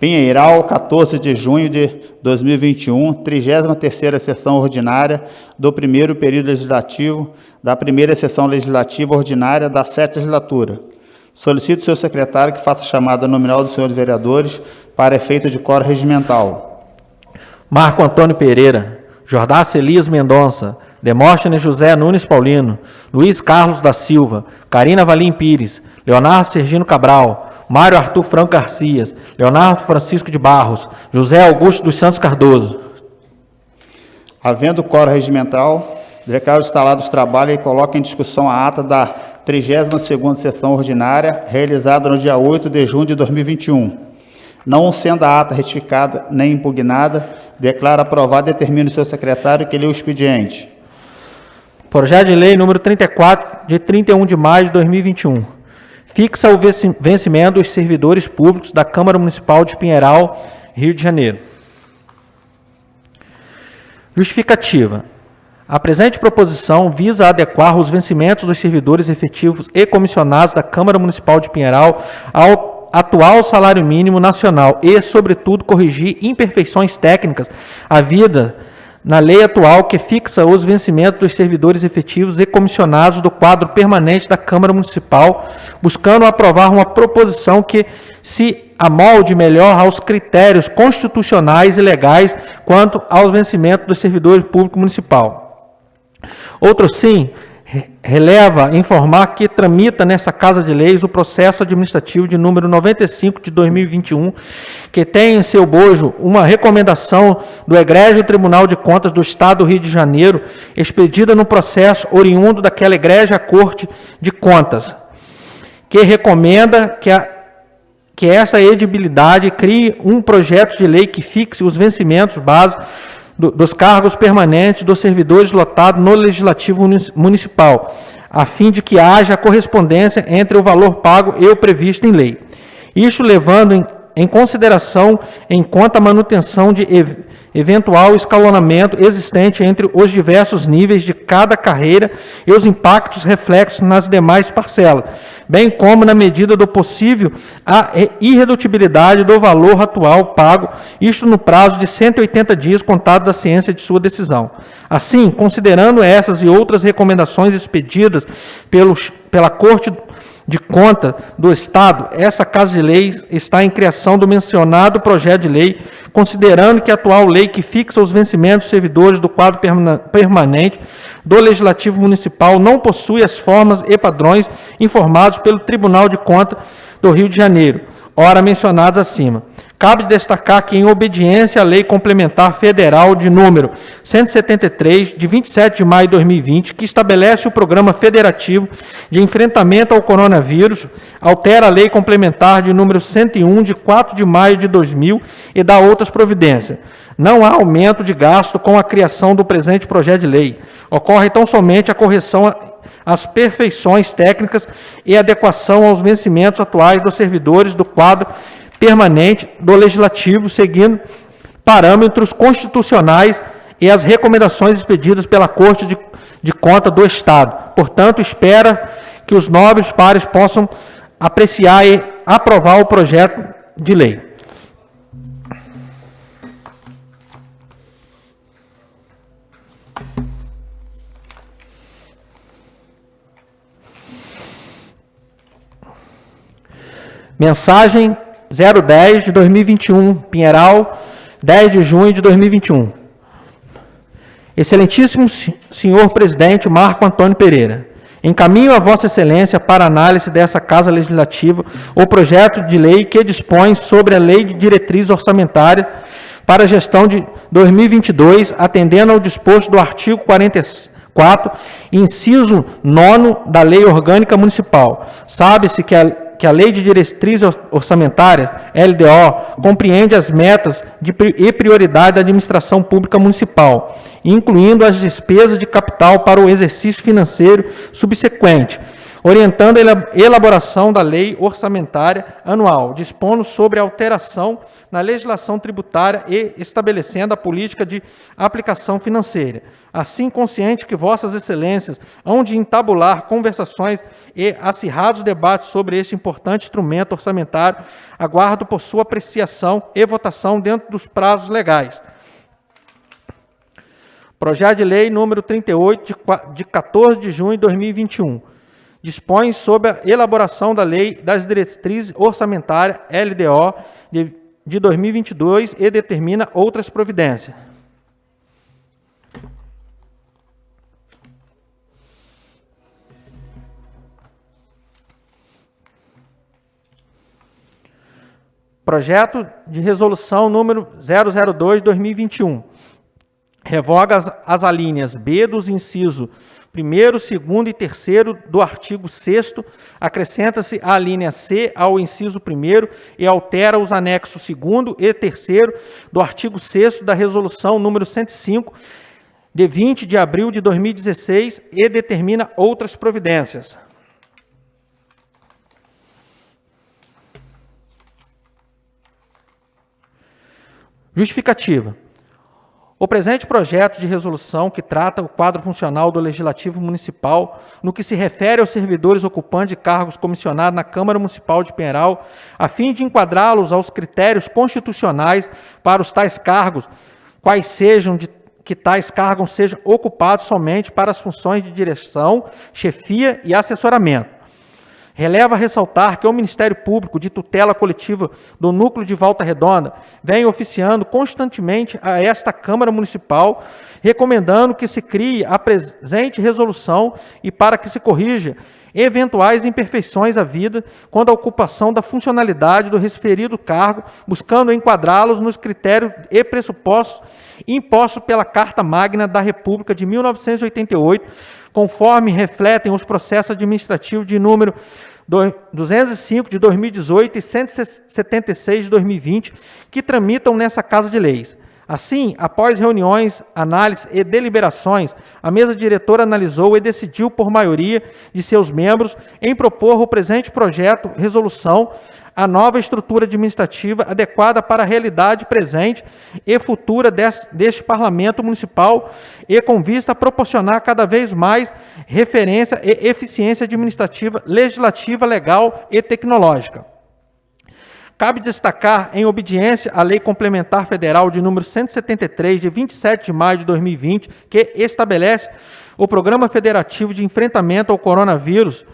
Pinheiral, 14 de junho de 2021, 33ª sessão ordinária do primeiro período legislativo da primeira sessão legislativa ordinária da 7ª legislatura. Solicito ao senhor secretário que faça a chamada nominal dos senhores vereadores para efeito de quórum regimental. Marco Antônio Pereira, Jordace Elias Mendonça, Demóstenes José Nunes Paulino, Luiz Carlos da Silva, Carina Valim Pires, Leonardo Sergino Cabral, Mário Arthur Franco Garcias, Leonardo Francisco de Barros, José Augusto dos Santos Cardoso. Havendo quórum regimental, declaro instalados os trabalhos e coloco em discussão a ata da 32ª sessão ordinária, realizada no dia 8 de junho de 2021. Não sendo a ata retificada nem impugnada, declaro aprovado e determino o senhor secretário que lê o expediente. Projeto de lei número 34, de 31 de maio de 2021. Fixa o vencimento dos servidores públicos da Câmara Municipal de Pinheiral, Rio de Janeiro. Justificativa. A presente proposição visa adequar os vencimentos dos servidores efetivos e comissionados da Câmara Municipal de Pinheiral ao atual salário mínimo nacional e, sobretudo, corrigir imperfeições técnicas havidas na lei atual que fixa os vencimentos dos servidores efetivos e comissionados do quadro permanente da Câmara Municipal, buscando aprovar uma proposição que se amolde melhor aos critérios constitucionais e legais quanto aos vencimentos dos servidores públicos municipal. Outro sim, releva informar que tramita nessa Casa de Leis o processo administrativo de número 95 de 2021, que tem em seu bojo uma recomendação do Egrégio Tribunal de Contas do Estado do Rio de Janeiro, expedida no processo oriundo daquela Egrégia Corte de Contas, que recomenda que essa edibilidade crie um projeto de lei que fixe os vencimentos base dos cargos permanentes dos servidores lotados no Legislativo Municipal, a fim de que haja correspondência entre o valor pago e o previsto em lei. Isto levando em consideração em conta a manutenção de eventual escalonamento existente entre os diversos níveis de cada carreira e os impactos reflexos nas demais parcelas, bem como, na medida do possível, a irredutibilidade do valor atual pago, isto no prazo de 180 dias contado da ciência de sua decisão. Assim, considerando essas e outras recomendações expedidas pela Corte de Conta do Estado, essa Casa de Leis está em criação do mencionado projeto de lei, considerando que a atual lei que fixa os vencimentos dos servidores do quadro permanente do Legislativo Municipal não possui as formas e padrões informados pelo Tribunal de Contas do Rio de Janeiro, ora mencionados acima. Cabe destacar que, em obediência à Lei Complementar Federal de número 173, de 27 de maio de 2020, que estabelece o Programa Federativo de Enfrentamento ao Coronavírus, altera a Lei Complementar de número 101, de 4 de maio de 2000, e dá outras providências. Não há aumento de gasto com a criação do presente projeto de lei. Ocorre tão somente a correção às perfeições técnicas e adequação aos vencimentos atuais dos servidores do quadro permanente do Legislativo, seguindo parâmetros constitucionais e as recomendações expedidas pela Corte de Contas do Estado. Portanto, espera que os nobres pares possam apreciar e aprovar o projeto de lei. Mensagem 010 de 2021, Pinheiral, 10 de junho de 2021. Excelentíssimo senhor presidente Marco Antônio Pereira, encaminho a Vossa Excelência para análise dessa Casa Legislativa o projeto de lei que dispõe sobre a Lei de Diretriz Orçamentária para a gestão de 2022, atendendo ao disposto do artigo 44, inciso 9 da Lei Orgânica Municipal. Sabe-se que a Lei de Diretriz Orçamentária, LDO, compreende as metas e prioridade da administração pública municipal, incluindo as despesas de capital para o exercício financeiro subsequente, orientando a elaboração da lei orçamentária anual, dispondo sobre alteração na legislação tributária e estabelecendo a política de aplicação financeira. Assim, consciente que vossas excelências hão de entabular conversações e acirrados debates sobre este importante instrumento orçamentário, aguardo por sua apreciação e votação dentro dos prazos legais. Projeto de Lei número 38, de 14 de junho de 2021. Dispõe sobre a elaboração da Lei das Diretrizes Orçamentárias, LDO, de 2022 e determina outras providências. Projeto de Resolução número 002/2021. Revoga as alíneas B dos incisos 1º, 2º e 3º do artigo 6º, acrescenta-se a alínea C ao inciso 1º e altera os anexos 2º e 3º do artigo 6º da Resolução número 105, de 20 de abril de 2016, e determina outras providências. Justificativa. O presente projeto de resolução, que trata o quadro funcional do Legislativo Municipal, no que se refere aos servidores ocupantes de cargos comissionados na Câmara Municipal de Pinheiral, a fim de enquadrá-los aos critérios constitucionais para os tais cargos, quais sejam que tais cargos sejam ocupados somente para as funções de direção, chefia e assessoramento. Releva ressaltar que o Ministério Público de Tutela Coletiva do Núcleo de Volta Redonda vem oficiando constantemente a esta Câmara Municipal, recomendando que se crie a presente resolução e para que se corrija eventuais imperfeições havidas quando a ocupação da funcionalidade do referido cargo, buscando enquadrá-los nos critérios e pressupostos impostos pela Carta Magna da República de 1988, conforme refletem os processos administrativos de número 205 de 2018 e 176 de 2020, que tramitam nessa Casa de Leis. Assim, após reuniões, análises e deliberações, a mesa diretora analisou e decidiu por maioria de seus membros em propor o presente projeto resolução a nova estrutura administrativa adequada para a realidade presente e futura deste Parlamento Municipal e com vista a proporcionar cada vez mais referência e eficiência administrativa, legislativa, legal e tecnológica. Cabe destacar, em obediência à Lei Complementar Federal de número 173, de 27 de maio de 2020, que estabelece o Programa Federativo de Enfrentamento ao Coronavírus,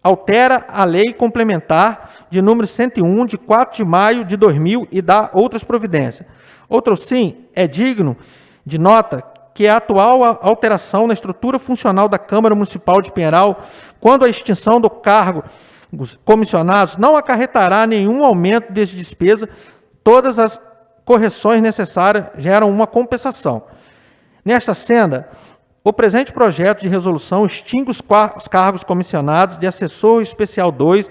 altera a Lei Complementar de número 101, de 4 de maio de 2000 e dá outras providências. Outro sim, é digno de nota que a atual alteração na estrutura funcional da Câmara Municipal de Pinheiral, quando a extinção do cargo comissionados, não acarretará nenhum aumento de despesa, todas as correções necessárias geram uma compensação. Nesta senda, o presente projeto de resolução extingue os cargos comissionados de assessor especial 2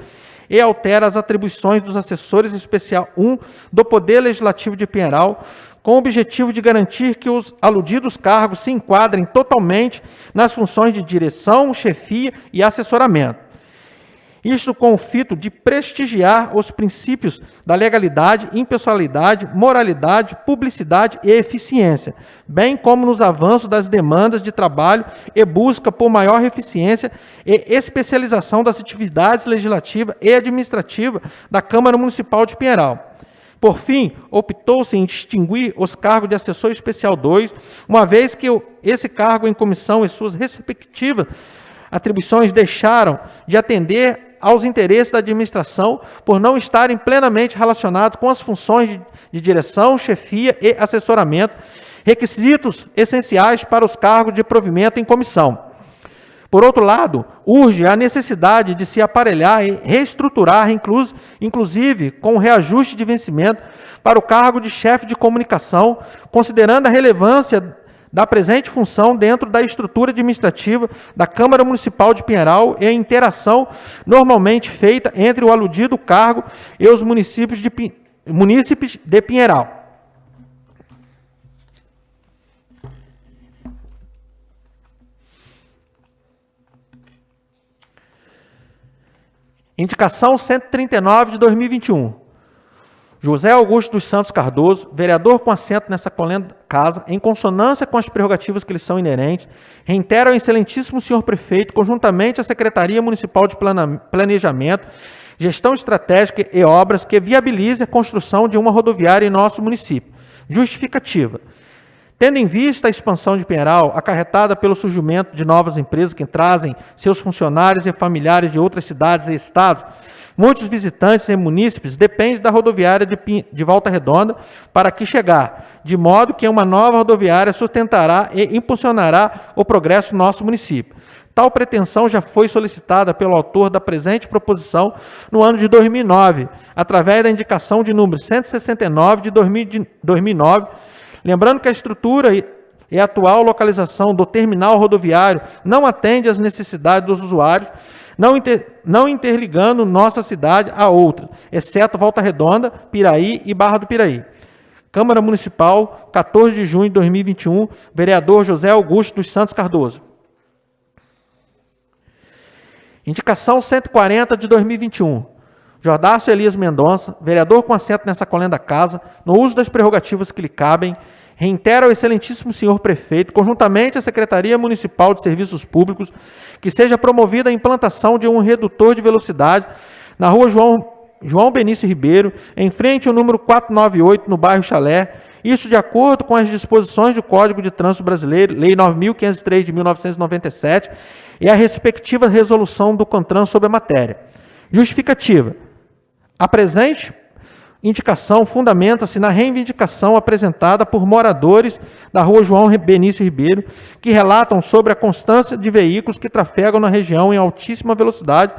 e altera as atribuições dos assessores especial 1 do Poder Legislativo de Pinheiral, com o objetivo de garantir que os aludidos cargos se enquadrem totalmente nas funções de direção, chefia e assessoramento. Isto com o fito de prestigiar os princípios da legalidade, impessoalidade, moralidade, publicidade e eficiência, bem como nos avanços das demandas de trabalho e busca por maior eficiência e especialização das atividades legislativas e administrativas da Câmara Municipal de Pinheiral. Por fim, optou-se em distinguir os cargos de assessor especial 2, uma vez que esse cargo em comissão e suas respectivas atribuições deixaram de atender aos interesses da administração por não estarem plenamente relacionados com as funções de direção, chefia e assessoramento, requisitos essenciais para os cargos de provimento em comissão. Por outro lado, urge a necessidade de se aparelhar e reestruturar, inclusive com o reajuste de vencimento, para o cargo de chefe de comunicação, considerando a relevância da presente função dentro da estrutura administrativa da Câmara Municipal de Pinheiral e a interação normalmente feita entre o aludido cargo e os munícipes de Pinheiral. Indicação 139 de 2021. José Augusto dos Santos Cardoso, vereador com assento nessa colenda casa, em consonância com as prerrogativas que lhe são inerentes, reitera ao excelentíssimo senhor prefeito, conjuntamente à Secretaria Municipal de Planejamento, Gestão Estratégica e Obras, que viabilize a construção de uma rodoviária em nosso município. Justificativa. Tendo em vista a expansão de Pinheiral, acarretada pelo surgimento de novas empresas que trazem seus funcionários e familiares de outras cidades e estados, muitos visitantes e munícipes dependem da rodoviária de Volta Redonda para aqui chegar, de modo que uma nova rodoviária sustentará e impulsionará o progresso do nosso município. Tal pretensão já foi solicitada pelo autor da presente proposição no ano de 2009, através da indicação de número 169 de 2009, lembrando que a estrutura e a atual localização do terminal rodoviário não atende às necessidades dos usuários, não interligando nossa cidade a outra, exceto Volta Redonda, Piraí e Barra do Piraí. Câmara Municipal, 14 de junho de 2021, vereador José Augusto dos Santos Cardoso. Indicação 140 de 2021. Jordácio Elias Mendonça, vereador com assento nessa colenda casa, no uso das prerrogativas que lhe cabem, reitera ao excelentíssimo senhor prefeito, conjuntamente à Secretaria Municipal de Serviços Públicos, que seja promovida a implantação de um redutor de velocidade na rua João Benício Ribeiro, em frente ao número 498, no bairro Chalé, isso de acordo com as disposições do Código de Trânsito Brasileiro, Lei 9.503 de 1997, e a respectiva resolução do CONTRAN sobre a matéria. Justificativa. A presente indicação fundamenta-se na reivindicação apresentada por moradores da rua João Benício Ribeiro, que relatam sobre a constância de veículos que trafegam na região em altíssima velocidade,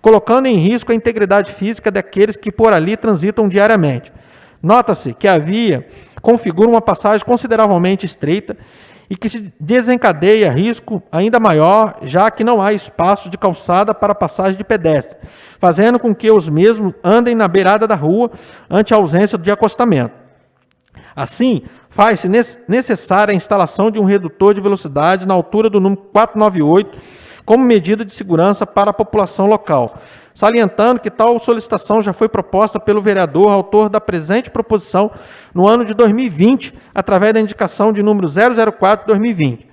colocando em risco a integridade física daqueles que por ali transitam diariamente. Nota-se que a via configura uma passagem consideravelmente estreita e que se desencadeia risco ainda maior, já que não há espaço de calçada para passagem de pedestre, fazendo com que os mesmos andem na beirada da rua ante a ausência de acostamento. Assim, faz-se necessária a instalação de um redutor de velocidade na altura do número 498, como medida de segurança para a população local, salientando que tal solicitação já foi proposta pelo vereador autor da presente proposição no ano de 2020, através da indicação de número 004/2020.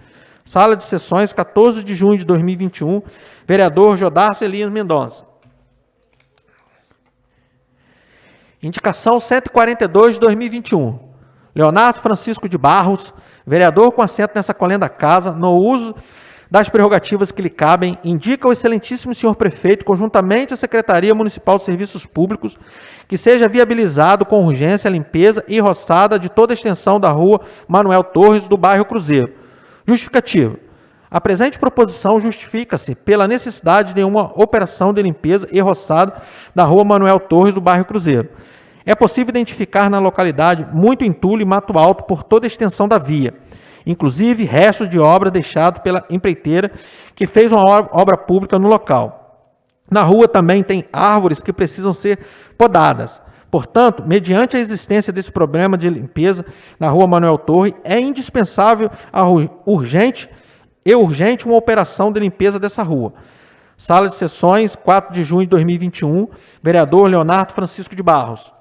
Sala de Sessões, 14 de junho de 2021, vereador Jordácio Elias Mendonça. Indicação 142 de 2021. Leonardo Francisco de Barros, vereador com assento nessa colenda casa, no uso das prerrogativas que lhe cabem, indica ao excelentíssimo senhor prefeito, conjuntamente à Secretaria Municipal de Serviços Públicos, que seja viabilizado com urgência a limpeza e roçada de toda a extensão da rua Manuel Torres, do bairro Cruzeiro. Justificativa. A presente proposição justifica-se pela necessidade de uma operação de limpeza e roçada da rua Manuel Torres, do bairro Cruzeiro. É possível identificar na localidade muito entulho e mato alto por toda a extensão da via, inclusive restos de obra deixado pela empreiteira que fez uma obra pública no local. Na rua também tem árvores que precisam ser podadas. Portanto, mediante a existência desse problema de limpeza na rua Manuel Torre, é indispensável urgente uma operação de limpeza dessa rua. Sala de Sessões, 4 de junho de 2021, vereador Leonardo Francisco de Barros.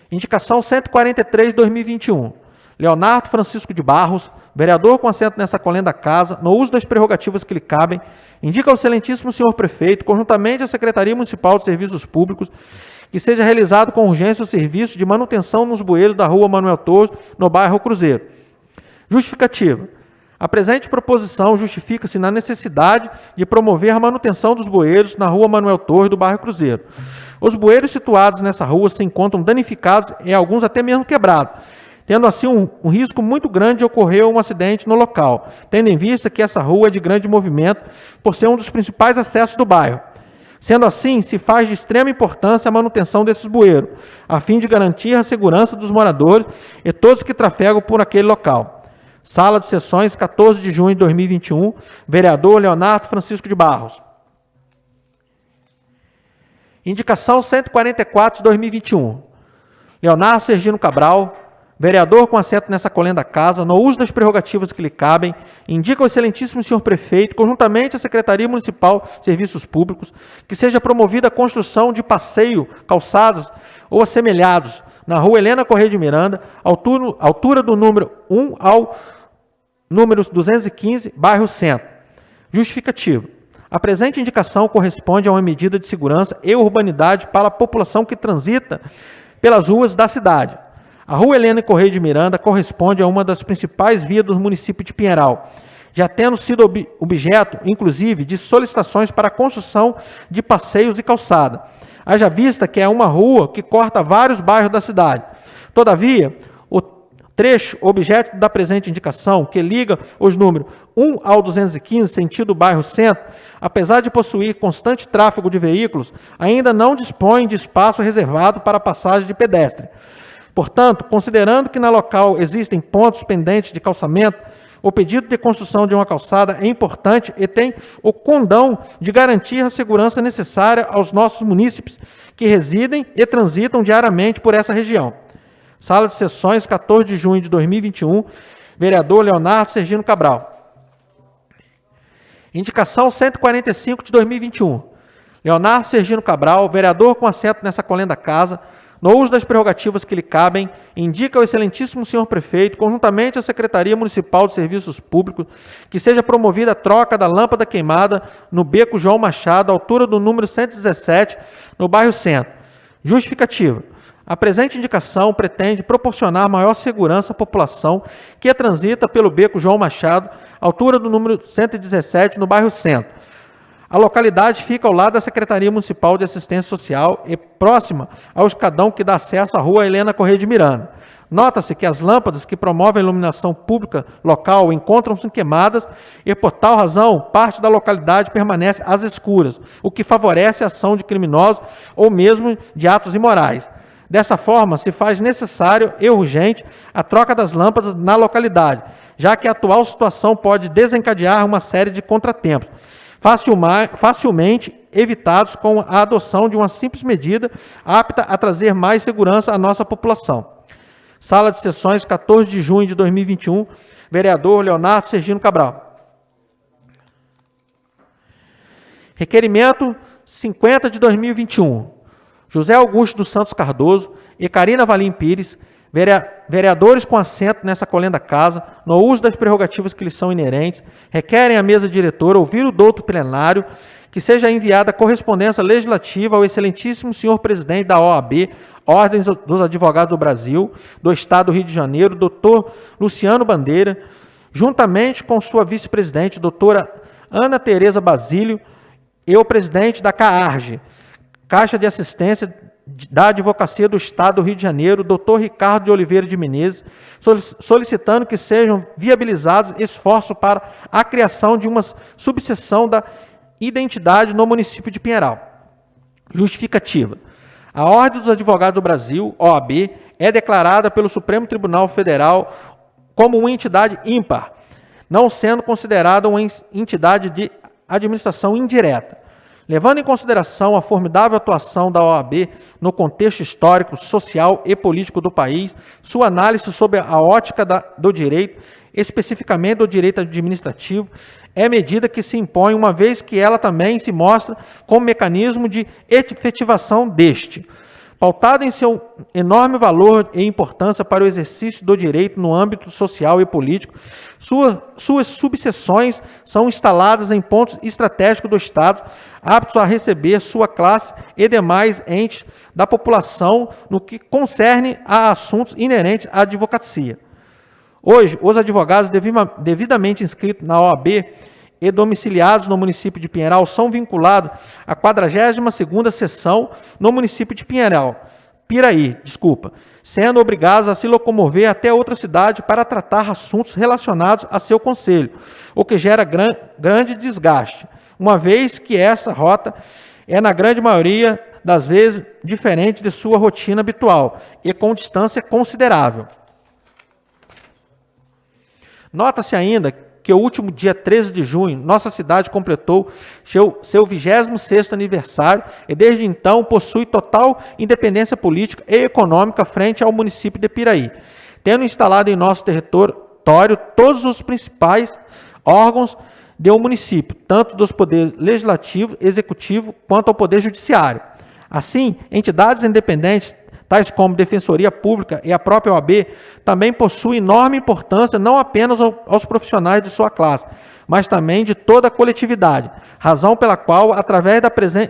Indicação 143 de 2021. Leonardo Francisco de Barros, vereador com assento nessa colenda casa, no uso das prerrogativas que lhe cabem, indica ao excelentíssimo senhor prefeito, conjuntamente à Secretaria Municipal de Serviços Públicos, que seja realizado com urgência o serviço de manutenção nos bueiros da rua Manuel Torres, no bairro Cruzeiro. Justificativa. A presente proposição justifica-se na necessidade de promover a manutenção dos bueiros na rua Manuel Torres, do bairro Cruzeiro. Os bueiros situados nessa rua se encontram danificados e alguns até mesmo quebrados, tendo assim um risco muito grande de ocorrer um acidente no local, tendo em vista que essa rua é de grande movimento por ser um dos principais acessos do bairro. Sendo assim, se faz de extrema importância a manutenção desses bueiros, a fim de garantir a segurança dos moradores e todos que trafegam por aquele local. Sala de Sessões, 14 de junho de 2021, vereador Leonardo Francisco de Barros. Indicação 144 de 2021. Leonardo Sergino Cabral, vereador com assento nessa colenda casa, no uso das prerrogativas que lhe cabem, indica ao excelentíssimo senhor prefeito, conjuntamente à Secretaria Municipal de Serviços Públicos, que seja promovida a construção de passeio, calçadas ou assemelhados na rua Helena Corrêa de Miranda, altura do número 1 ao número 215, bairro Centro. Justificativa. A presente indicação corresponde a uma medida de segurança e urbanidade para a população que transita pelas ruas da cidade. A rua Helena Corrêa de Miranda corresponde a uma das principais vias do município de Pinheiral, já tendo sido objeto, inclusive, de solicitações para a construção de passeios e calçada. Haja vista que é uma rua que corta vários bairros da cidade. Todavia, o trecho objeto da presente indicação, que liga os números 1 ao 215, sentido bairro Centro, apesar de possuir constante tráfego de veículos, ainda não dispõe de espaço reservado para passagem de pedestre. Portanto, considerando que na local existem pontos pendentes de calçamento, o pedido de construção de uma calçada é importante e tem o condão de garantir a segurança necessária aos nossos munícipes que residem e transitam diariamente por essa região. Sala de Sessões, 14 de junho de 2021, vereador Leonardo Sergino Cabral. Indicação 145 de 2021. Leonardo Sergino Cabral, vereador com assento nessa colenda casa, no uso das prerrogativas que lhe cabem, indica ao excelentíssimo senhor prefeito, conjuntamente à Secretaria Municipal de Serviços Públicos, que seja promovida a troca da lâmpada queimada no beco João Machado, altura do número 117, no bairro Centro. Justificativa. A presente indicação pretende proporcionar maior segurança à população que transita pelo beco João Machado, altura do número 117, no bairro Centro. A localidade fica ao lado da Secretaria Municipal de Assistência Social e próxima ao escadão que dá acesso à rua Helena Corrêa de Miranda. Nota-se que as lâmpadas que promovem a iluminação pública local encontram-se queimadas e, por tal razão, parte da localidade permanece às escuras, o que favorece a ação de criminosos ou mesmo de atos imorais. Dessa forma, se faz necessário e urgente a troca das lâmpadas na localidade, já que a atual situação pode desencadear uma série de contratempos, facilmente evitados com a adoção de uma simples medida apta a trazer mais segurança à nossa população. Sala de Sessões, 14 de junho de 2021, vereador Leonardo Sergino Cabral. Requerimento 50 de 2021. José Augusto dos Santos Cardoso e Carina Valim Pires, vereadores com assento nessa colenda casa, no uso das prerrogativas que lhes são inerentes, requerem à mesa diretora ouvir o douto plenário que seja enviada correspondência legislativa ao excelentíssimo senhor presidente da OAB, Ordem dos Advogados do Brasil, do Estado do Rio de Janeiro, doutor Luciano Bandeira, juntamente com sua vice-presidente, doutora Ana Tereza Basílio, e o presidente da CAARGE, Caixa de Assistência da Advocacia do Estado do Rio de Janeiro, doutor Ricardo de Oliveira de Menezes, solicitando que sejam viabilizados esforços para a criação de uma subseção da identidade no município de Pinheiral. Justificativa. A Ordem dos Advogados do Brasil, OAB, é declarada pelo Supremo Tribunal Federal como uma entidade ímpar, não sendo considerada uma entidade de administração indireta. Levando em consideração a formidável atuação da OAB no contexto histórico, social e político do país, sua análise sobre a ótica do direito, especificamente do direito administrativo, é medida que se impõe, uma vez que ela também se mostra como mecanismo de efetivação deste. Pautada em seu enorme valor e importância para o exercício do direito no âmbito social e político, suas subseções são instaladas em pontos estratégicos do Estado, aptos a receber sua classe e demais entes da população no que concerne a assuntos inerentes à advocacia. Hoje, os advogados devidamente inscritos na OAB e domiciliados no município de Pinheiral são vinculados à 42ª sessão no município de Piraí, sendo obrigados a se locomover até outra cidade para tratar assuntos relacionados a seu conselho, o que gera grande desgaste, uma vez que essa rota é, na grande maioria das vezes, diferente de sua rotina habitual e com distância considerável. Nota-se ainda que o último dia 13 de junho, nossa cidade completou seu 26º aniversário e desde então possui total independência política e econômica frente ao município de Piraí, tendo instalado em nosso território todos os principais órgãos do município, tanto dos poderes legislativo, executivo, quanto ao poder judiciário. Assim, entidades independentes, tais como Defensoria Pública e a própria OAB, também possuem enorme importância não apenas aos profissionais de sua classe, mas também de toda a coletividade, razão pela qual, através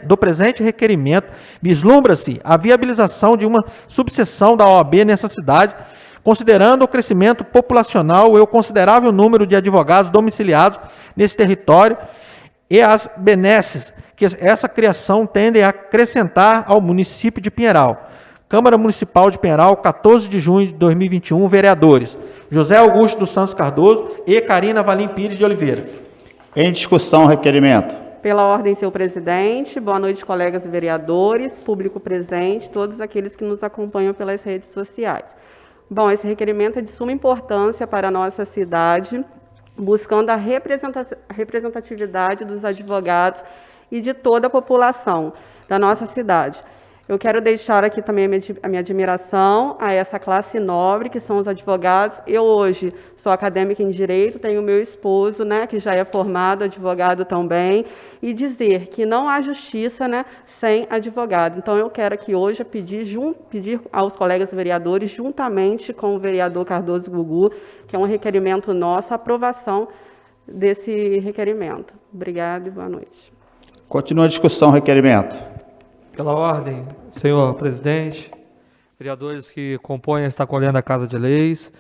do presente requerimento, vislumbra-se a viabilização de uma subseção da OAB nessa cidade, considerando o crescimento populacional e o considerável número de advogados domiciliados nesse território e as benesses que essa criação tende a acrescentar ao município de Pinheiral. Câmara Municipal de Pinheiral, 14 de junho de 2021, vereadores José Augusto dos Santos Cardoso e Carina Valim Pires de Oliveira. Em discussão, o requerimento. Pela ordem, senhor presidente. Boa noite, colegas vereadores, público presente, todos aqueles que nos acompanham pelas redes sociais. Bom, esse requerimento é de suma importância para a nossa cidade, buscando a representatividade dos advogados e de toda a população da nossa cidade. Eu quero deixar aqui também a minha admiração a essa classe nobre, que são os advogados. Eu hoje sou acadêmica em Direito, tenho meu esposo, que já é formado, advogado também, e dizer que não há justiça, sem advogado. Então, eu quero aqui hoje pedir aos colegas vereadores, juntamente com o vereador Cardoso Gugu, que é um requerimento nosso, a aprovação desse requerimento. Obrigada e boa noite. Continua a discussão, requerimento. Pela ordem, senhor presidente, vereadores que compõem esta colhendo a Casa de Leis,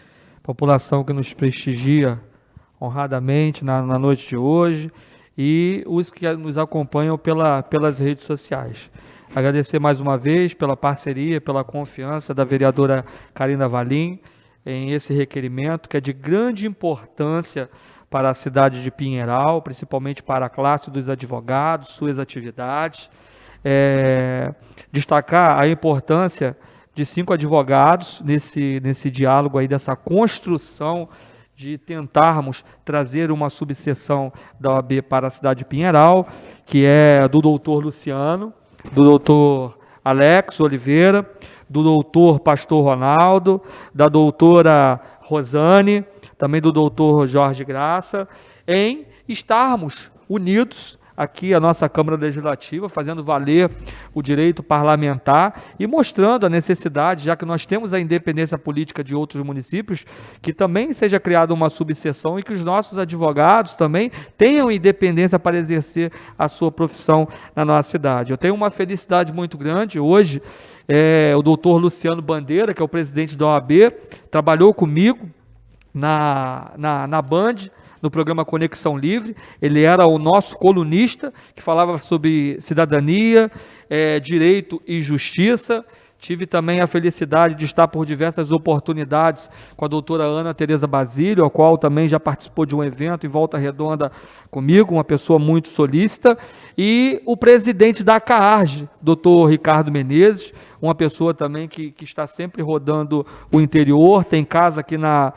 população que nos prestigia honradamente na noite de hoje e os que nos acompanham pelas redes sociais. Agradecer mais uma vez pela parceria, pela confiança da vereadora Carina Valim em esse requerimento, que é de grande importância para a cidade de Pinheiral, principalmente para a classe dos advogados, suas atividades. Destacar a importância de 5 advogados nesse diálogo aí, dessa construção de tentarmos trazer uma subseção da OAB para a cidade de Pinheiral, que é do doutor Luciano, do doutor Alex Oliveira, do doutor Pastor Ronaldo, da doutora Rosane, também do doutor Jorge Graça, em estarmos unidos aqui a nossa Câmara Legislativa, fazendo valer o direito parlamentar e mostrando a necessidade, já que nós temos a independência política de outros municípios, que também seja criada uma subseção e que os nossos advogados também tenham independência para exercer a sua profissão na nossa cidade. Eu tenho uma felicidade muito grande hoje, o doutor Luciano Bandeira, que é o presidente da OAB, trabalhou comigo na Band, no programa Conexão Livre. Ele era o nosso colunista, que falava sobre cidadania, direito e justiça. Tive também a felicidade de estar por diversas oportunidades com a doutora Ana Tereza Basílio, a qual também já participou de um evento em Volta Redonda comigo, uma pessoa muito solícita, e o presidente da CAARG, doutor Ricardo Menezes, uma pessoa também que está sempre rodando o interior, tem casa aqui na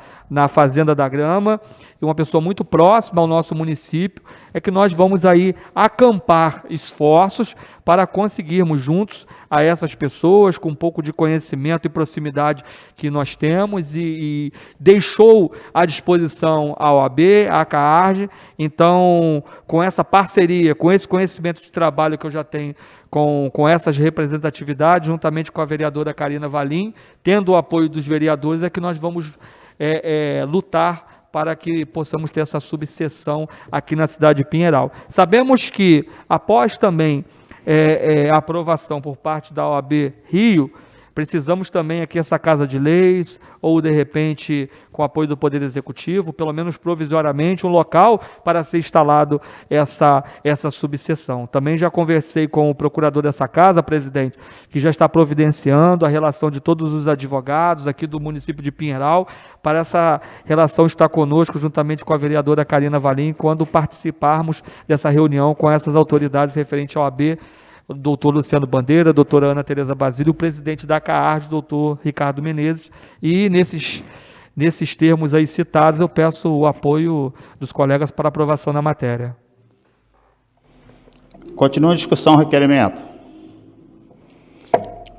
Fazenda da Grama, e uma pessoa muito próxima ao nosso município, é que nós vamos aí acampar esforços para conseguirmos juntos a essas pessoas, com um pouco de conhecimento e proximidade que nós temos, e deixou à disposição a OAB, a CAARG. Então, com essa parceria, com esse conhecimento de trabalho que eu já tenho com essas representatividades, juntamente com a vereadora Carina Valim, tendo o apoio dos vereadores, é que nós vamos lutar para que possamos ter essa subseção aqui na cidade de Pinheiral. Sabemos que, após também a aprovação por parte da OAB Rio, precisamos também aqui essa Casa de Leis, ou de repente com apoio do Poder Executivo, pelo menos provisoriamente, um local para ser instalado essa subseção. Também já conversei com o procurador dessa casa, presidente, que já está providenciando a relação de todos os advogados aqui do município de Pinheiral, para essa relação estar conosco, juntamente com a vereadora Carina Valim, quando participarmos dessa reunião com essas autoridades referentes ao AB, o doutor Luciano Bandeira, a doutora Ana Tereza Basílio, o presidente da CAARG, o doutor Ricardo Menezes, e nesses termos aí citados, eu peço o apoio dos colegas para aprovação na matéria. Continua a discussão, requerimento.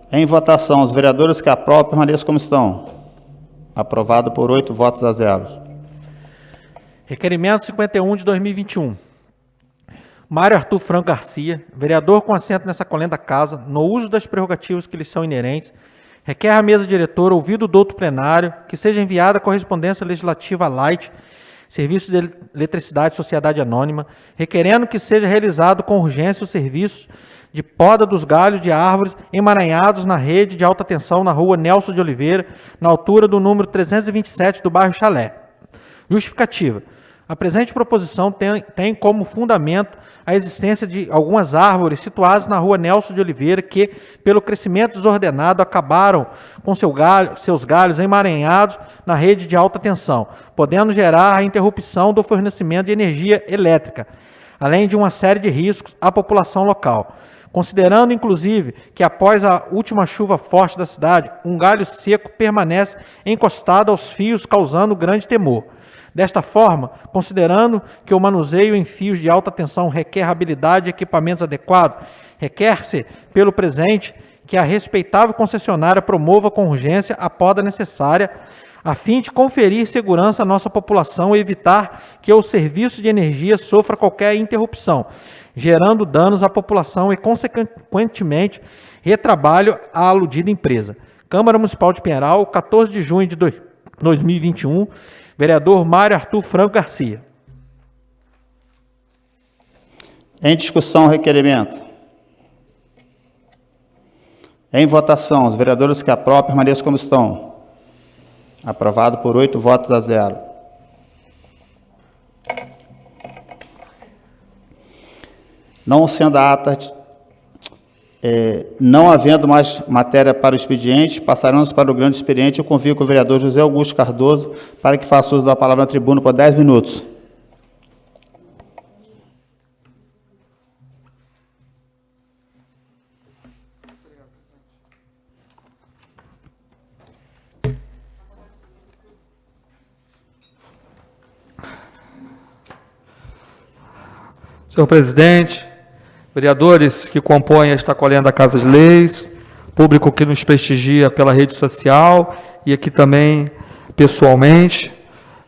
Em votação, os vereadores que aprovam permaneçam como estão. Aprovado por 8 votos a 0. Requerimento 51 de 2021. Mário Arthur Franco Garcia, vereador com assento nessa colenda casa, no uso das prerrogativas que lhes são inerentes, requer à mesa diretora, ouvido o douto plenário, que seja enviada a correspondência legislativa Light, Serviço de Eletricidade Sociedade Anônima, requerendo que seja realizado com urgência o serviço de poda dos galhos de árvores emaranhados na rede de alta tensão na rua Nelson de Oliveira, na altura do número 327 do bairro Chalé. Justificativa. A presente proposição tem como fundamento a existência de algumas árvores situadas na rua Nelson de Oliveira que, pelo crescimento desordenado, acabaram com seus galhos emaranhados na rede de alta tensão, podendo gerar a interrupção do fornecimento de energia elétrica, além de uma série de riscos à população local. Considerando, inclusive, que após a última chuva forte da cidade, um galho seco permanece encostado aos fios, causando grande temor. Desta forma, considerando que o manuseio em fios de alta tensão requer habilidade e equipamentos adequados, requer-se, pelo presente, que a respeitável concessionária promova com urgência a poda necessária, a fim de conferir segurança à nossa população e evitar que o serviço de energia sofra qualquer interrupção, gerando danos à população e, consequentemente, retrabalho à aludida empresa. Câmara Municipal de Pinheiral, 14 de junho de 2021, vereador Mário Arthur Franco Garcia. Em discussão o requerimento. Em votação, os vereadores que aprovam permaneçam como estão. Aprovado por 8 votos a 0. Não sendo a ata, não havendo mais matéria para o expediente, passaremos para o grande expediente. Eu convido o vereador José Augusto Cardoso para que faça uso da palavra na tribuna por 10 minutos. Senhor presidente, vereadores que compõem esta colenda da Casa de Leis, público que nos prestigia pela rede social e aqui também pessoalmente.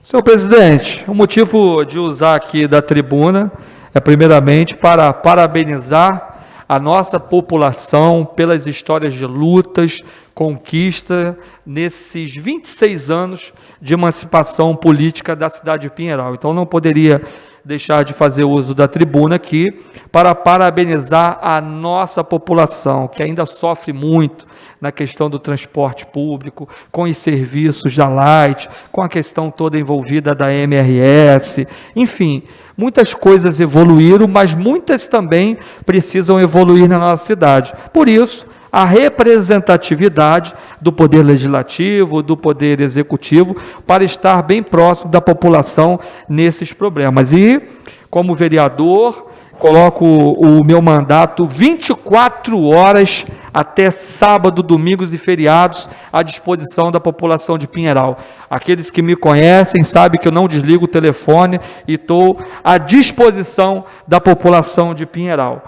Senhor presidente, o motivo de usar aqui da tribuna é primeiramente para parabenizar a nossa população pelas histórias de lutas, conquista nesses 26 anos de emancipação política da cidade de Pinheiral. Então não poderia deixar de fazer uso da tribuna aqui para parabenizar a nossa população, que ainda sofre muito na questão do transporte público, com os serviços da Light, com a questão toda envolvida da MRS, enfim, muitas coisas evoluíram, mas muitas também precisam evoluir na nossa cidade. Por isso, a representatividade do Poder Legislativo, do Poder Executivo, para estar bem próximo da população nesses problemas. E, como vereador, coloco o meu mandato 24 horas até sábado, domingos e feriados à disposição da população de Pinheiral. Aqueles que me conhecem sabem que eu não desligo o telefone e estou à disposição da população de Pinheiral.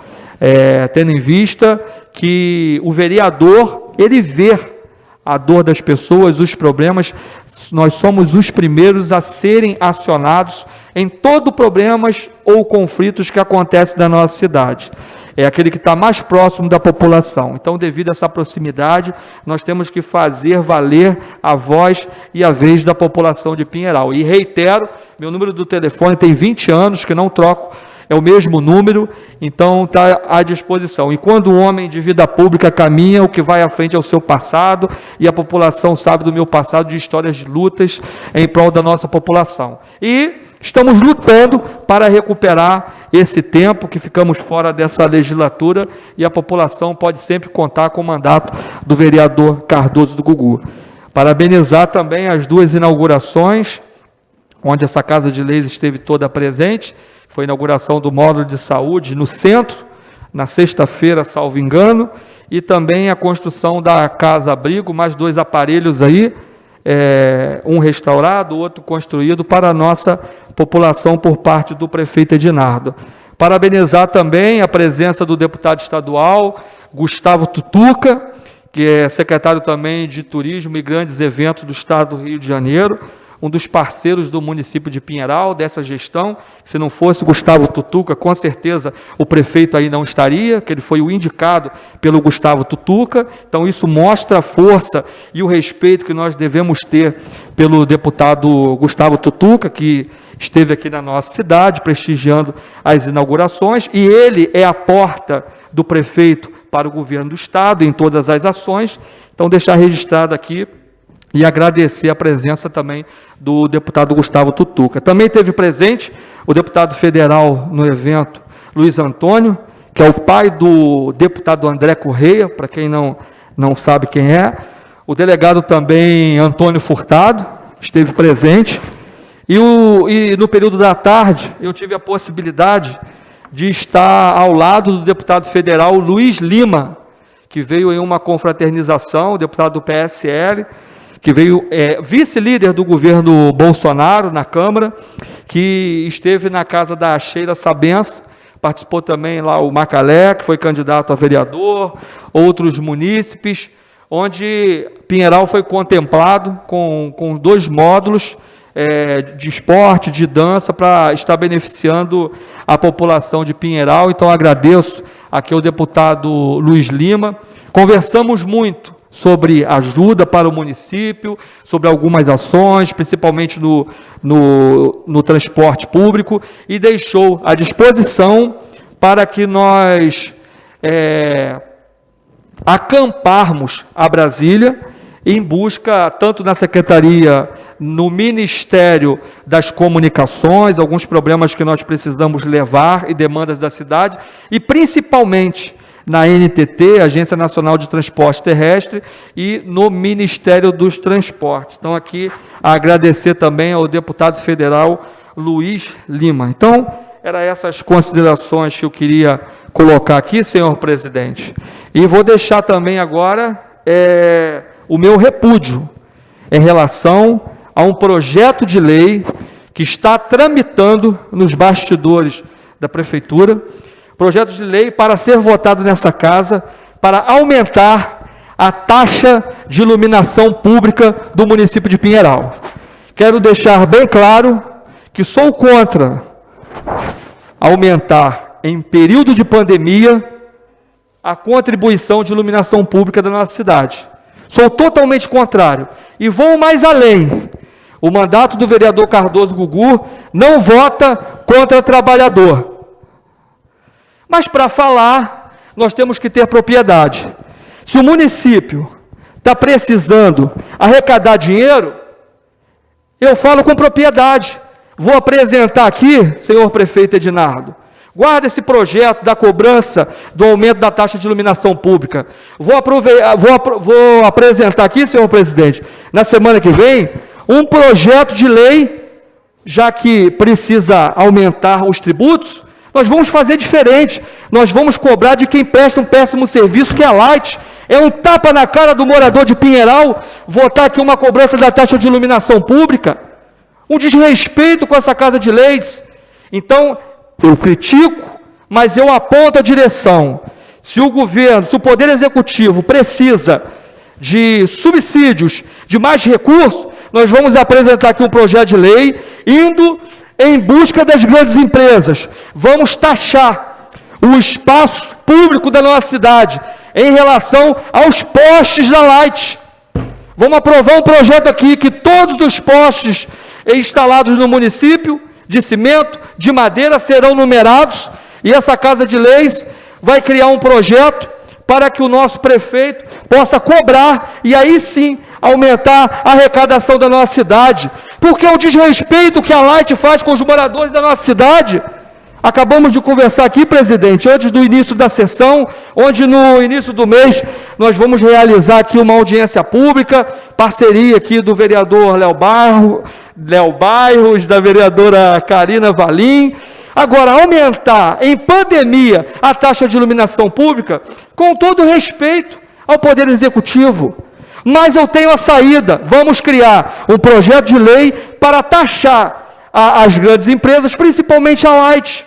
Tendo em vista que o vereador, ele vê a dor das pessoas, os problemas, nós somos os primeiros a serem acionados em todo problemas ou conflitos que acontecem na nossa cidade. É aquele que está mais próximo da população. Então, devido a essa proximidade, nós temos que fazer valer a voz e a vez da população de Pinheiral. E reitero, meu número do telefone tem 20 anos que não troco, é o mesmo número, então está à disposição. E quando o homem de vida pública caminha, o que vai à frente é o seu passado, e a população sabe do meu passado, de histórias de lutas em prol da nossa população. E estamos lutando para recuperar esse tempo que ficamos fora dessa legislatura, e a população pode sempre contar com o mandato do vereador Cardoso do Gugu. Parabenizar também as 2 inaugurações, onde essa Casa de Leis esteve toda presente. Foi a inauguração do módulo de saúde no centro, na sexta-feira, salvo engano, e também a construção da Casa Abrigo, mais 2 aparelhos aí, um restaurado, outro construído para a nossa população por parte do prefeito Edinardo. Parabenizar também a presença do deputado estadual, Gustavo Tutuca, que é secretário também de Turismo e Grandes Eventos do Estado do Rio de Janeiro, um dos parceiros do município de Pinheiral, dessa gestão. Se não fosse Gustavo Tutuca, com certeza o prefeito aí não estaria, que ele foi o indicado pelo Gustavo Tutuca. Então isso mostra a força e o respeito que nós devemos ter pelo deputado Gustavo Tutuca, que esteve aqui na nossa cidade, prestigiando as inaugurações, e ele é a porta do prefeito para o governo do Estado em todas as ações. Então deixar registrado aqui e agradecer a presença também do deputado Gustavo Tutuca. Também teve presente o deputado federal no evento, Luiz Antônio, que é o pai do deputado André Correia, para quem não sabe quem é. O delegado também, Antônio Furtado, esteve presente. E no período da tarde, eu tive a possibilidade de estar ao lado do deputado federal Luiz Lima, que veio em uma confraternização, deputado do PSL, que veio vice-líder do governo Bolsonaro na Câmara, que esteve na casa da Sheila Sabença, participou também lá o Macalé, que foi candidato a vereador, outros munícipes, onde Pinheiral foi contemplado com 2 módulos de esporte, de dança, para estar beneficiando a população de Pinheiral. Então agradeço aqui ao deputado Luiz Lima. Conversamos muito sobre ajuda para o município, sobre algumas ações, principalmente no transporte público, e deixou à disposição para que nós acamparmos a Brasília em busca, tanto na Secretaria, no Ministério das Comunicações, alguns problemas que nós precisamos levar e demandas da cidade, e principalmente na NTT, Agência Nacional de Transporte Terrestre, e no Ministério dos Transportes. Então, aqui, agradecer também ao deputado federal Luiz Lima. Então, eram essas considerações que eu queria colocar aqui, senhor presidente. E vou deixar também agora o meu repúdio em relação a um projeto de lei que está tramitando nos bastidores da Prefeitura, projeto de lei para ser votado nessa casa, para aumentar a taxa de iluminação pública do município de Pinheiral. Quero deixar bem claro que sou contra aumentar, em período de pandemia, a contribuição de iluminação pública da nossa cidade. Sou totalmente contrário. E vou mais além. O mandato do vereador Cardoso Gugu não vota contra trabalhador. Mas para falar, nós temos que ter propriedade. Se o município está precisando arrecadar dinheiro, eu falo com propriedade. Vou apresentar aqui, senhor prefeito Edinardo, guarda esse projeto da cobrança do aumento da taxa de iluminação pública. Vou apresentar aqui, senhor presidente, na semana que vem, um projeto de lei, já que precisa aumentar os tributos. Nós vamos fazer diferente, nós vamos cobrar de quem presta um péssimo serviço, que é a Light. É um tapa na cara do morador de Pinheiral votar aqui uma cobrança da taxa de iluminação pública, um desrespeito com essa Casa de Leis. Então, eu critico, mas eu aponto a direção. Se o governo, se o Poder Executivo precisa de subsídios, de mais recursos, nós vamos apresentar aqui um projeto de lei, indo em busca das grandes empresas. Vamos taxar o espaço público da nossa cidade em relação aos postes da Light. Vamos aprovar um projeto aqui que todos os postes instalados no município, de cimento, de madeira, serão numerados, e essa Casa de Leis vai criar um projeto para que o nosso prefeito possa cobrar, e aí sim aumentar a arrecadação da nossa cidade, porque é o desrespeito que a Light faz com os moradores da nossa cidade. Acabamos de conversar aqui, presidente, antes do início da sessão, onde no início do mês nós vamos realizar aqui uma audiência pública, parceria aqui do vereador Léo Bairros, da vereadora Karina Valim. Agora, aumentar em pandemia a taxa de iluminação pública, com todo respeito ao Poder Executivo. Mas eu tenho a saída. Vamos criar um projeto de lei para taxar as grandes empresas, principalmente a Light.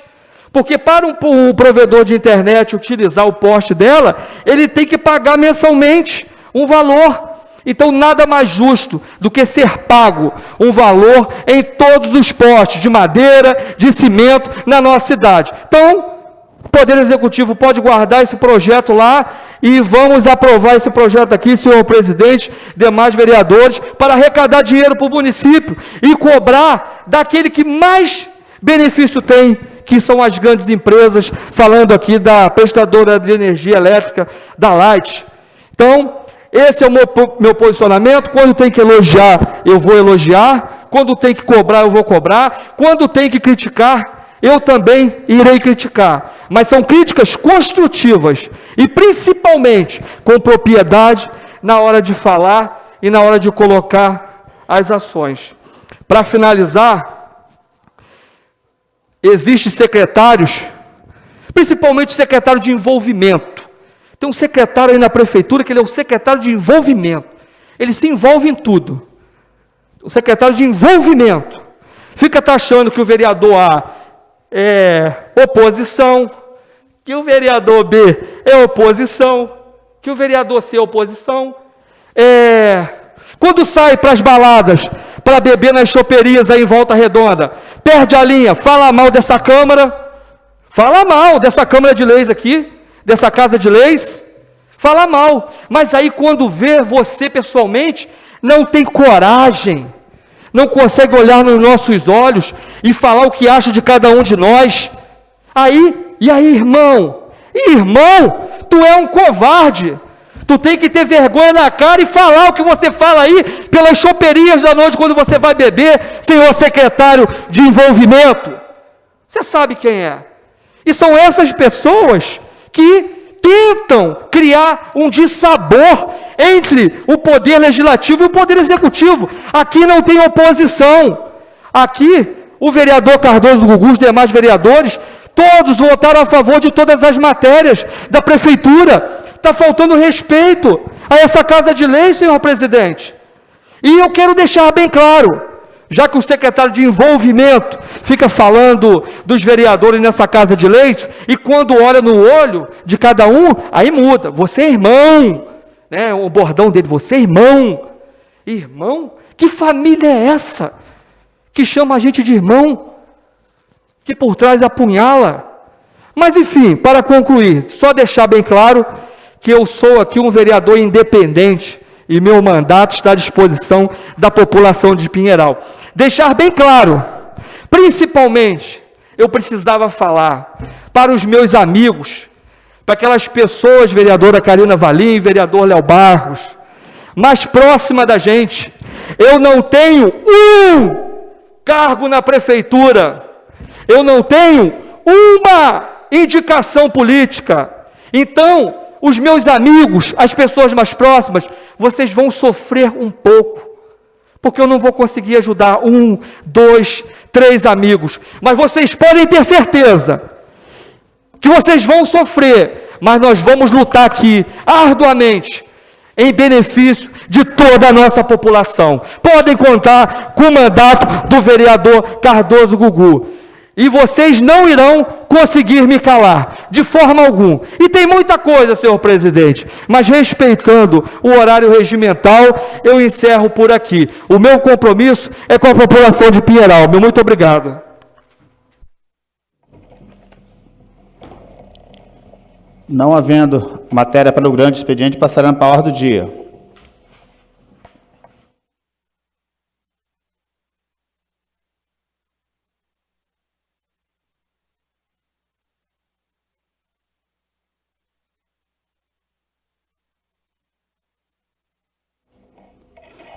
Porque para um provedor de internet utilizar o poste dela, ele tem que pagar mensalmente um valor. Então, nada mais justo do que ser pago um valor em todos os postes de madeira, de cimento na nossa cidade. Então, o Poder Executivo pode guardar esse projeto lá e vamos aprovar esse projeto aqui, senhor presidente, demais vereadores, para arrecadar dinheiro para o município e cobrar daquele que mais benefício tem, que são as grandes empresas, falando aqui da prestadora de energia elétrica, da Light. Então, esse é o meu posicionamento. Quando tem que elogiar, eu vou elogiar. Quando tem que cobrar, eu vou cobrar. Quando tem que criticar, eu também irei criticar. Mas são críticas construtivas e principalmente com propriedade na hora de falar e na hora de colocar as ações. Para finalizar, existem secretários, principalmente secretário de envolvimento. Tem um secretário aí na prefeitura que ele é o secretário de envolvimento. Ele se envolve em tudo. O secretário de envolvimento fica taxando que o vereador A é oposição, que o vereador B é oposição, que o vereador C é oposição. Quando sai para as baladas, para beber nas choperias aí em Volta Redonda, perde a linha, fala mal dessa Câmara, fala mal dessa Câmara de Leis aqui, dessa Casa de Leis, fala mal. Mas aí quando vê você pessoalmente, não tem coragem, não consegue olhar nos nossos olhos e falar o que acha de cada um de nós. E aí, irmão? Irmão, tu é um covarde. Tu tem que ter vergonha na cara e falar o que você fala aí pelas choperias da noite quando você vai beber, senhor secretário de envolvimento. Você sabe quem é. E são essas pessoas que tentam criar um dissabor entre o poder legislativo e o poder executivo. Aqui não tem oposição. Aqui, o vereador Cardoso Gugu, os demais vereadores, todos votaram a favor de todas as matérias da prefeitura. Está faltando respeito a essa Casa de Leis, senhor presidente. E eu quero deixar bem claro, já que o secretário de envolvimento fica falando dos vereadores nessa Casa de Leis, e quando olha no olho de cada um, aí muda. Você é irmão, né? O bordão dele, você é irmão. Irmão? Que família é essa que chama a gente de irmão, que por trás apunhala? Mas enfim, para concluir, só deixar bem claro que eu sou aqui um vereador independente e meu mandato está à disposição da população de Pinheiral. Deixar bem claro, principalmente, eu precisava falar para os meus amigos, para aquelas pessoas, vereadora Karina Valim, vereador Léo Barros, mais próxima da gente. Eu não tenho um cargo na prefeitura, eu não tenho uma indicação política. Então, os meus amigos, as pessoas mais próximas, vocês vão sofrer um pouco, porque eu não vou conseguir ajudar 1, 2, 3 amigos, mas vocês podem ter certeza que vocês vão sofrer, mas nós vamos lutar aqui arduamente em benefício de toda a nossa população. Podem contar com o mandato do vereador Cardoso Gugu. E vocês não irão conseguir me calar, de forma alguma. E tem muita coisa, senhor presidente, mas respeitando o horário regimental, eu encerro por aqui. O meu compromisso é com a população de Pinheiral. Meu muito obrigado. Não havendo matéria para o grande expediente, passaremos para a ordem do dia.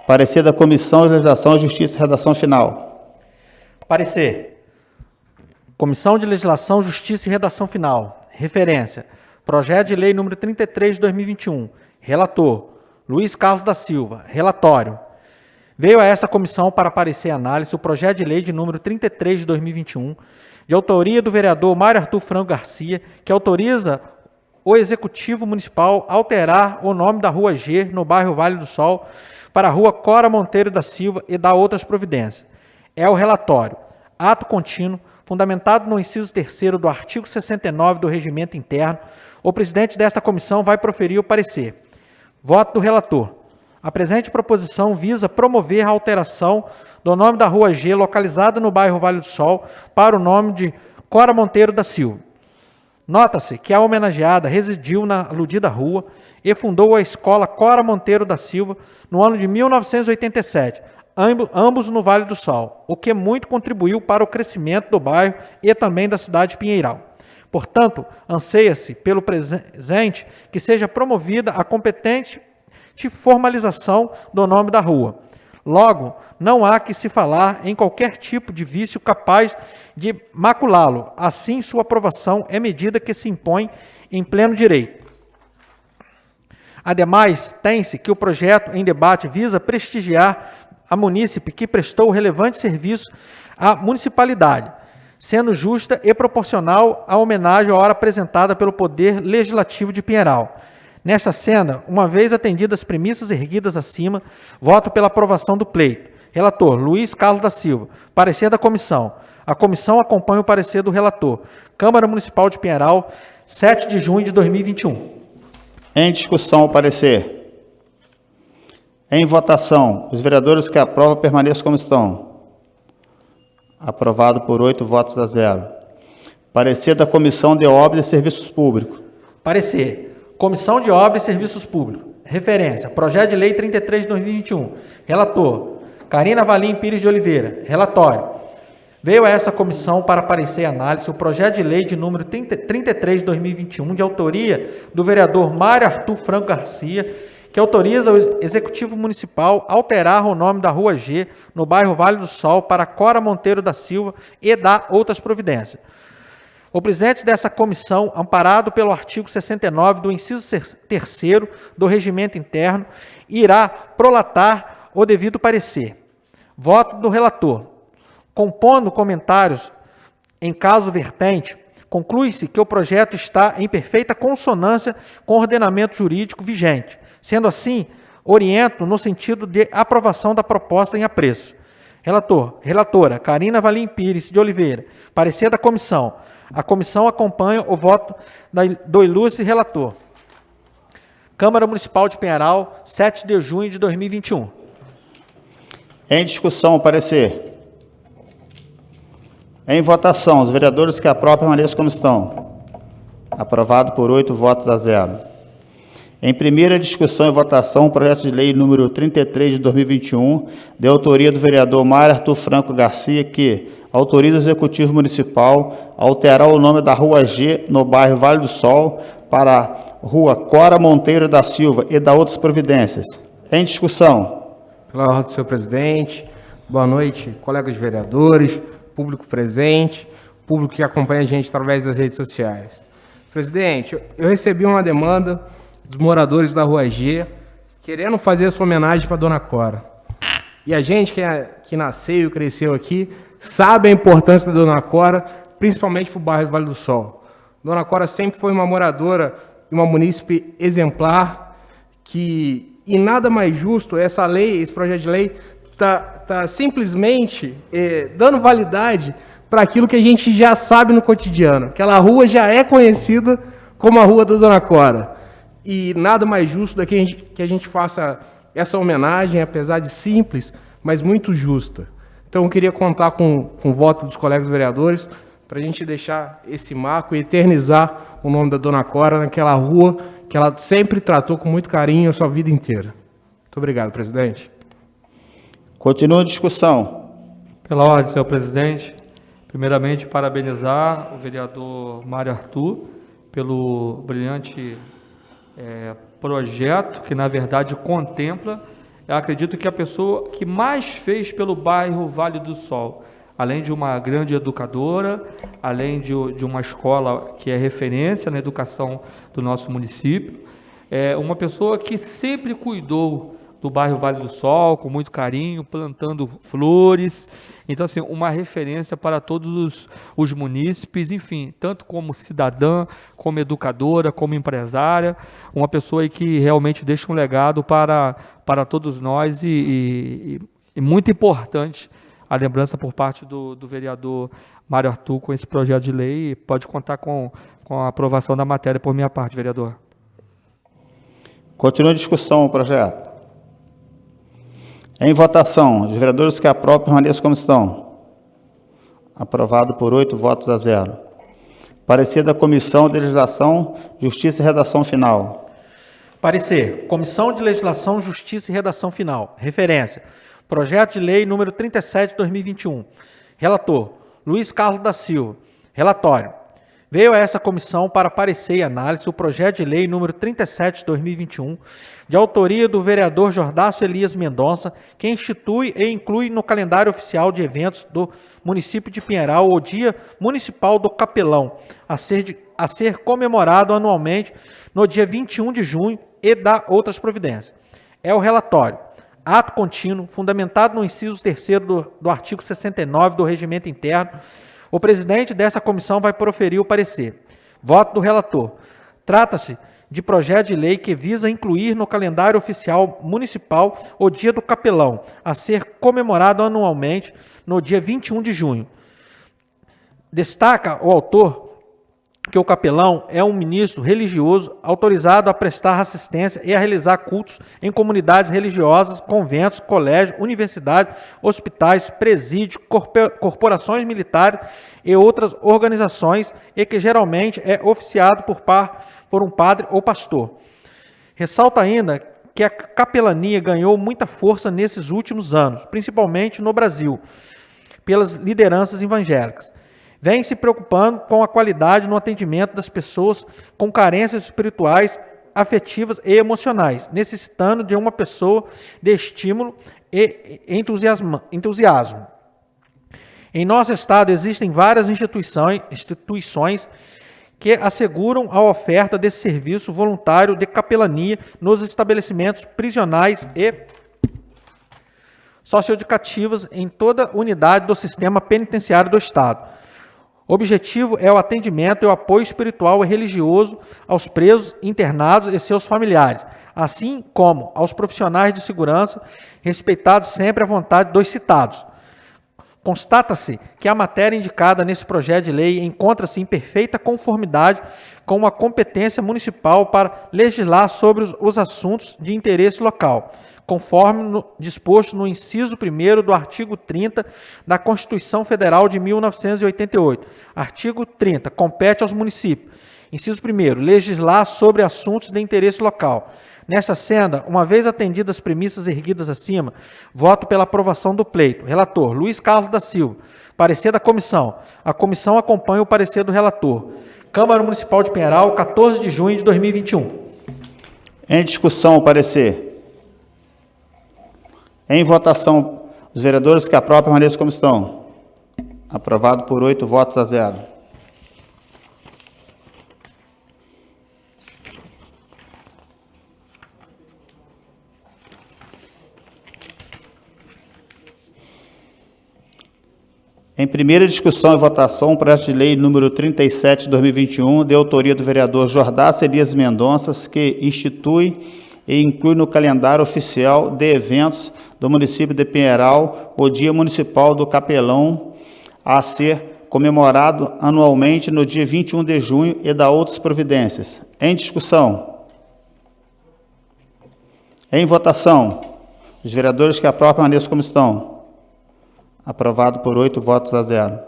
Parecer da Comissão de Legislação, Justiça e Redação Final. Parecer. Comissão de Legislação, Justiça e Redação Final. Referência. Projeto de Lei número 33 de 2021. Relator. Luiz Carlos da Silva. Relatório. Veio a esta comissão para parecer e análise o projeto de lei de número 33 de 2021, de autoria do vereador Mário Arthur Franco Garcia, que autoriza o Executivo Municipal a alterar o nome da Rua G, no bairro Vale do Sol, para a Rua Cora Monteiro da Silva e dar outras providências. É o relatório. Ato contínuo, fundamentado no inciso 3º do artigo 69 do Regimento Interno, o presidente desta comissão vai proferir o parecer. Voto do relator. A presente proposição visa promover a alteração do nome da Rua G, localizada no bairro Vale do Sol, para o nome de Cora Monteiro da Silva. Nota-se que a homenageada residiu na aludida rua e fundou a escola Cora Monteiro da Silva no ano de 1987, ambos no Vale do Sol, o que muito contribuiu para o crescimento do bairro e também da cidade de Pinheiral. Portanto, anseia-se pelo presente que seja promovida a competente formalização do nome da rua. Logo, não há que se falar em qualquer tipo de vício capaz de maculá-lo. Assim, sua aprovação é medida que se impõe em pleno direito. Ademais, tem-se que o projeto em debate visa prestigiar a munícipe que prestou relevante serviço à municipalidade, sendo justa e proporcional à homenagem à hora apresentada pelo Poder Legislativo de Pinheiral. Nesta cena, uma vez atendidas as premissas erguidas acima, voto pela aprovação do pleito. Relator, Luiz Carlos da Silva. Parecer da comissão. A comissão acompanha o parecer do relator. Câmara Municipal de Pinheiral, 7 de junho de 2021. Em discussão, o parecer. Em votação, os vereadores que aprovam permaneçam como estão. Aprovado por 8 votos a 0. Parecer da Comissão de Obras e Serviços Públicos. Parecer. Comissão de Obras e Serviços Públicos. Referência. Projeto de Lei 33 de 2021. Relator. Carina Valim Pires de Oliveira. Relatório. Veio a essa comissão para parecer e análise o projeto de lei de número 33 de 2021, de autoria do vereador Mário Arthur Franco Garcia, que autoriza o Executivo Municipal a alterar o nome da Rua G, no bairro Vale do Sol, para Cora Monteiro da Silva e dar outras providências. O presidente dessa comissão, amparado pelo artigo 69 do inciso 3º do Regimento Interno, irá prolatar o devido parecer. Voto do relator. Compondo comentários em caso vertente, conclui-se que o projeto está em perfeita consonância com o ordenamento jurídico vigente. Sendo assim, oriento no sentido de aprovação da proposta em apreço. Relatora, Carina Valim Pires de Oliveira. Parecer da comissão. A comissão acompanha o voto do ilustre relator. Câmara Municipal de Pinheiral, 7 de junho de 2021. Em discussão, o parecer. Em votação, os vereadores que aprovam permaneçam como estão. Aprovado por 8 votos a 0. Em primeira discussão e votação, o projeto de lei número 33 de 2021, de autoria do vereador Mário Arthur Franco Garcia, que autoriza o Executivo Municipal a alterar o nome da Rua G, no bairro Vale do Sol, para Rua Cora Monteiro da Silva e da outras providências. Em discussão. Pela ordem do senhor presidente, boa noite, colegas vereadores, público presente, público que acompanha a gente através das redes sociais. Presidente, eu recebi uma demanda dos moradores da Rua G, querendo fazer essa homenagem para a Dona Cora. E a gente que nasceu e cresceu aqui, sabe a importância da Dona Cora, principalmente para o bairro do Vale do Sol. Dona Cora sempre foi uma moradora e uma munícipe exemplar, e nada mais justo, essa lei, esse projeto de lei, tá simplesmente dando validade para aquilo que a gente já sabe no cotidiano. Aquela rua já é conhecida como a Rua da Dona Cora. E nada mais justo do que a gente faça essa homenagem, apesar de simples, mas muito justa. Então eu queria contar com o voto dos colegas vereadores para a gente deixar esse marco e eternizar o nome da Dona Cora naquela rua que ela sempre tratou com muito carinho a sua vida inteira. Muito obrigado, presidente. Continua a discussão. Pela ordem, senhor presidente, primeiramente parabenizar o vereador Mário Arthur pelo brilhante projeto que, na verdade, contempla, eu acredito que a pessoa que mais fez pelo bairro Vale do Sol, além de uma grande educadora, além de uma escola que é referência na educação do nosso município, é uma pessoa que sempre cuidou do bairro Vale do Sol, com muito carinho, plantando flores. Então, assim, uma referência para todos os munícipes, enfim, tanto como cidadã, como educadora, como empresária, uma pessoa aí que realmente deixa um legado para todos nós e muito importante a lembrança por parte do vereador Mário Arthur com esse projeto de lei. Pode contar com a aprovação da matéria por minha parte, vereador. Continua a discussão o projeto. Em votação, os vereadores que aprovam permaneçam como estão. Aprovado por 8 votos a 0. Parecer da Comissão de Legislação, Justiça e Redação Final. Parecer. Comissão de Legislação, Justiça e Redação Final. Referência. Projeto de Lei número 37 de 2021. Relator. Luiz Carlos da Silva. Relatório. Veio a essa comissão para parecer e análise o projeto de lei número 37 de 2021, de autoria do vereador Jordácio Elias Mendonça, que institui e inclui no calendário oficial de eventos do município de Pinheiral o Dia Municipal do Capelão, a ser comemorado anualmente no dia 21 de junho e dá outras providências. É o relatório. Ato contínuo, fundamentado no inciso 3º do artigo 69 do Regimento Interno. O presidente dessa comissão vai proferir o parecer. Voto do relator. Trata-se de projeto de lei que visa incluir no calendário oficial municipal o Dia do Capelão, a ser comemorado anualmente no dia 21 de junho. Destaca o autor que o capelão é um ministro religioso autorizado a prestar assistência e a realizar cultos em comunidades religiosas, conventos, colégios, universidades, hospitais, presídios, corporações militares e outras organizações e que geralmente é oficiado por um padre ou pastor. Ressalta ainda que a capelania ganhou muita força nesses últimos anos, principalmente no Brasil, pelas lideranças evangélicas. Vem se preocupando com a qualidade no atendimento das pessoas com carências espirituais, afetivas e emocionais, necessitando de uma pessoa de estímulo e entusiasmo. Em nosso estado existem várias instituições que asseguram a oferta desse serviço voluntário de capelania nos estabelecimentos prisionais e socioeducativos em toda unidade do sistema penitenciário do estado. O objetivo é o atendimento e o apoio espiritual e religioso aos presos, internados e seus familiares, assim como aos profissionais de segurança, respeitados sempre à vontade dos citados. Constata-se que a matéria indicada nesse projeto de lei encontra-se em perfeita conformidade com a competência municipal para legislar sobre os assuntos de interesse local, conforme disposto no inciso 1º do artigo 30 da Constituição Federal de 1988. Artigo 30. Compete aos municípios. Inciso 1º. Legislar sobre assuntos de interesse local. Nesta senda, uma vez atendidas as premissas erguidas acima, voto pela aprovação do pleito. Relator, Luiz Carlos da Silva. Parecer da comissão. A comissão acompanha o parecer do relator. Câmara Municipal de Pinheiral, 14 de junho de 2021. Em discussão, o parecer. Em votação, os vereadores que aprovam permaneçam como estão. Aprovado por 8 votos a 0. Em primeira discussão e votação, o projeto de lei número 37 de 2021, de autoria do vereador Jordácio Elias Mendonça, que institui e inclui no calendário oficial de eventos do município de Pinheiral o Dia Municipal do Capelão, a ser comemorado anualmente no dia 21 de junho e dá outras providências. Em discussão. Em votação. Os vereadores que aprovam permaneçam como estão. Aprovado por 8 votos a 0.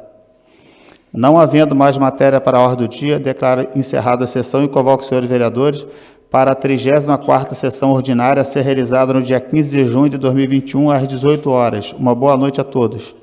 Não havendo mais matéria para a ordem do dia, declaro encerrada a sessão e convoco os senhores vereadores para a 34ª sessão ordinária a ser realizada no dia 15 de junho de 2021, às 18 horas. Uma boa noite a todos.